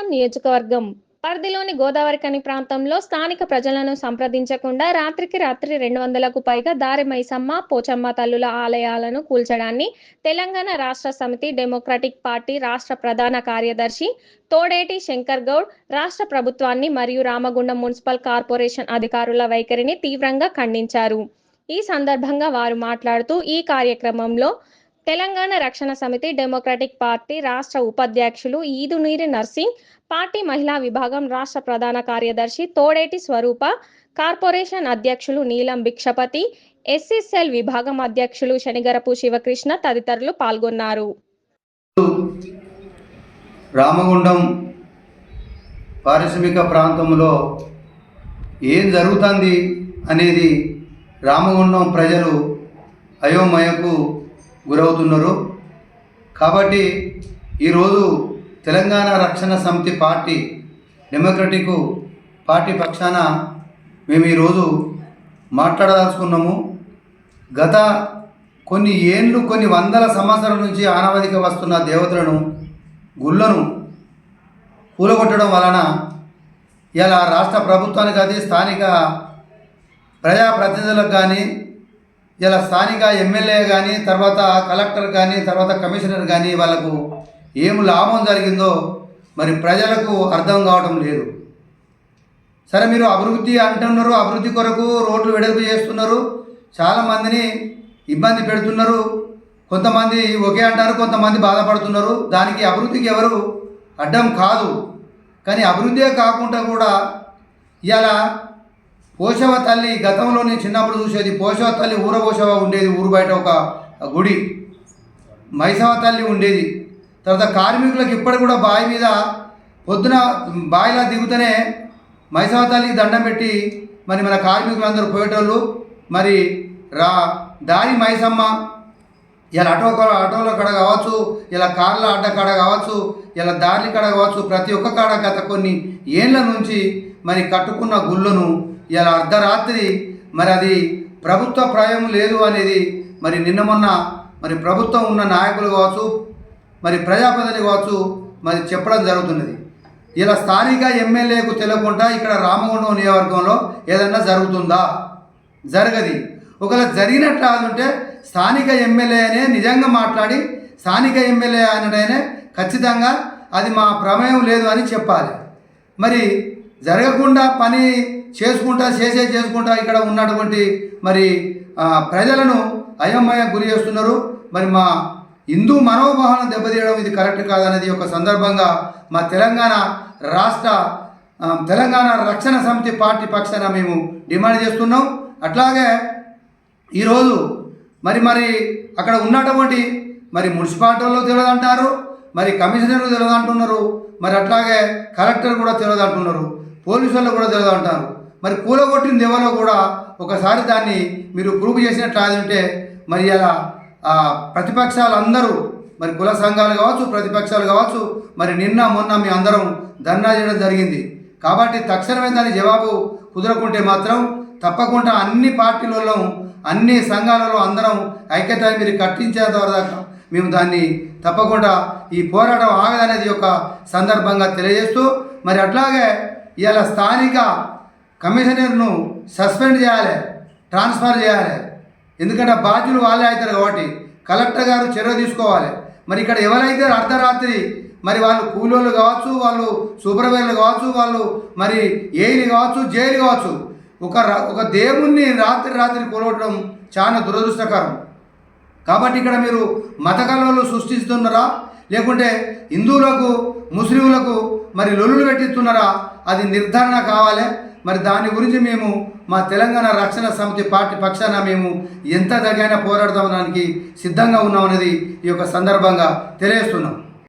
రామగుండం నియోజకవర్గం పరిధిలోని గోదావరిఖని ప్రాంతంలో స్థానిక ప్రజలను సంప్రదించకుండా రాత్రికి రాత్రి 200లకు పైగా దారి మైసమ్మ, పోచమ్మ తల్లుల ఆలయాలను కూల్చడాన్ని తెలంగాణ రాష్ట్ర సమితి డెమోక్రటిక్ పార్టీ రాష్ట్ర ప్రధాన కార్యదర్శి తోడేటి శంకర్ గౌడ్ రాష్ట్ర ప్రభుత్వాన్ని మరియు రామగుండం మున్సిపల్ కార్పొరేషన్ అధికారుల వైఖరిని తీవ్రంగా ఖండించారు. ఈ సందర్భంగా వారు మాట్లాడుతూ ఈ కార్యక్రమంలో తెలంగాణ రక్షణ సమితి డెమోక్రటిక్ పార్టీ రాష్ట్ర ఉపాధ్యక్షులు ఈదునీరి నర్సింగ్, పార్టీ మహిళా విభాగం రాష్ట్ర ప్రధాన కార్యదర్శి తోడేటి స్వరూప, కార్పొరేషన్ అధ్యక్షులు నీలం భిక్షపతి, ఎస్సీసెల్ విభాగం అధ్యక్షులు శనిగరపు శివకృష్ణ తదితరులు పాల్గొన్నారు. రామగుండం పారిశ్రామిక ప్రాంతంలో ఏం జరుగుతుంది అనేది రామగుండం ప్రజలు అయోమయకు గురవుతున్నారు. కాబట్టి ఈరోజు తెలంగాణ రక్షణ సమితి పార్టీ డెమోక్రటిక్ పార్టీ పక్షాన మేము ఈరోజు మాట్లాడదలుచుకున్నాము. గత కొన్ని వందల సంవత్సరాల నుంచి ఆనవాయితీగా వస్తున్న దేవతలను, గుళ్ళను కూలగొట్టడం వలన ఇలా రాష్ట్ర ప్రభుత్వానికి అది స్థానిక ప్రజాప్రతినిధులకు కానీ, ఇలా స్థానిక ఎమ్మెల్యే కానీ, తర్వాత కలెక్టర్ కానీ, తర్వాత కమిషనర్ కానీ వాళ్ళకు ఏం లాభం జరిగిందో మరి ప్రజలకు అర్థం కావడం లేదు. సరే, మీరు అభివృద్ధి అంటున్నారు, అభివృద్ధి కొరకు రోడ్లు వెడల్పు చేస్తున్నారు, చాలామందిని ఇబ్బంది పెడుతున్నారు, కొంతమంది ఒకే అంటారు, కొంతమంది బాధపడుతున్నారు. దానికి అభివృద్ధికి ఎవరు అడ్డం కాదు. కానీ అభివృద్ధే కాకుండా కూడా ఇలా పోషవ తల్లి, గతంలో నేను చిన్నప్పుడు చూసేది పోషవ తల్లి ఊరపోషవ ఉండేది, ఊరు బయట ఒక గుడి మైసవ తల్లి ఉండేది. తర్వాత కార్మికులకు ఇప్పటికి కూడా బావి మీద పొద్దున బావిలా దిగుతూనే మైసవ తల్లికి దండం పెట్టి మరి మన కార్మికులందరూ పోయేటోళ్ళు. మరి దారి మైసమ్మ ఇలా ఆటోల కాడ కావచ్చు, ఇలా కార్ల అడ్డ కాడ కావచ్చు, ఇలా దారి కాడ కావచ్చు, ప్రతి ఒక్క కాడ గత కొన్ని ఏళ్ళ నుంచి మరి కట్టుకున్న గుళ్ళను ఇలా అర్ధరాత్రి మరి అది ప్రభుత్వ ప్రాయం లేదు అనేది మరి నిన్న మొన్న మరి ప్రభుత్వం ఉన్న నాయకులు కావచ్చు, మరి ప్రజాప్రతినిధులు కావచ్చు మరి చెప్పడం జరుగుతున్నది. ఇలా స్థానిక ఎమ్మెల్యేకు తెలియకుండా ఇక్కడ రామగుండం నియోజకవర్గంలో ఏదన్నా జరుగుతుందా? జరగది. ఒకవేళ జరిగినట్లు అనుంటే స్థానిక ఎమ్మెల్యేనే నిజంగా మాట్లాడి స్థానిక ఎమ్మెల్యే అనడైనా ఖచ్చితంగా అది మా ప్రమేయం లేదు అని చెప్పాలి. మరి జరగకుండా పని చేసుకుంటా ఇక్కడ ఉన్నటువంటి మరి ప్రజలను అయోమయం గురి చేస్తున్నారు. మరి మా హిందూ మనోభావాలను దెబ్బతీయడం ఇది కరెక్ట్ కాదనేది ఒక సందర్భంగా మా తెలంగాణ రక్షణ సమితి పార్టీ పక్షాన మేము డిమాండ్ చేస్తున్నాం. అట్లాగే ఈరోజు మరి అక్కడ ఉన్నటువంటి మరి మున్సిపాలిటీలో తెలియదంటారు, మరి కమిషనర్లు తెలియదంటున్నారు, మరి అట్లాగే కలెక్టర్ కూడా తెలియదంటున్నారు, పోలీసు వాళ్ళు కూడా తెలియదంటారు. మరి కూలగొట్టిన దేవలో కూడా ఒకసారి దాన్ని మీరు ప్రూవ్ చేసినట్లు ఉంటే మరి ఇలా ప్రతిపక్షాలు అందరూ మరి కుల సంఘాలు కావచ్చు, ప్రతిపక్షాలు కావచ్చు, మరి నిన్న మొన్న మీ అందరం ధర్నా చేయడం జరిగింది. కాబట్టి తక్షణమే దాని జవాబు కుదరకుంటే మాత్రం తప్పకుండా అన్ని పార్టీలలో, అన్ని సంఘాలలో అందరం ఐక్యత మీరు కట్టించేంత వరకు మేము దాన్ని తప్పకుండా ఈ పోరాటం ఆగదనేది ఒక సందర్భంగా తెలియజేస్తూ, మరి అట్లాగే ఇలా స్థానిక కమిషనర్ను సస్పెండ్ చేయాలి, ట్రాన్స్ఫర్ చేయాలి. ఎందుకంటే బాధ్యులు వాళ్ళే అవుతారు కాబట్టి కలెక్టర్ గారు చర్య తీసుకోవాలి. మరి ఇక్కడ ఎవరైతే అర్ధరాత్రి మరి వాళ్ళు కూలోళ్ళు కావచ్చు, వాళ్ళు సూపర్వైజర్లు కావచ్చు, వాళ్ళు మరి ఏఈలు కావచ్చు, జైలు కావచ్చు, ఒక దేవుణ్ణి రాత్రి కూలగొట్టడం చాలా దురదృష్టకరం. కాబట్టి ఇక్కడ మీరు మత కలవలు సృష్టిస్తున్నారా, లేకుంటే హిందువులకు ముస్లింలకు మరి లొల్లులు పెట్టిస్తున్నారా, అది నిర్ధారణ కావాలి. మరి దాని గురించి మేము మా తెలంగాణ రక్షణ సమితి పార్టీ పక్షాన మేము ఎంత దగ్గరైనా పోరాడదానికి సిద్ధంగా ఉన్నామనేది ఈ యొక్క సందర్భంగా తెలియజేస్తున్నాం.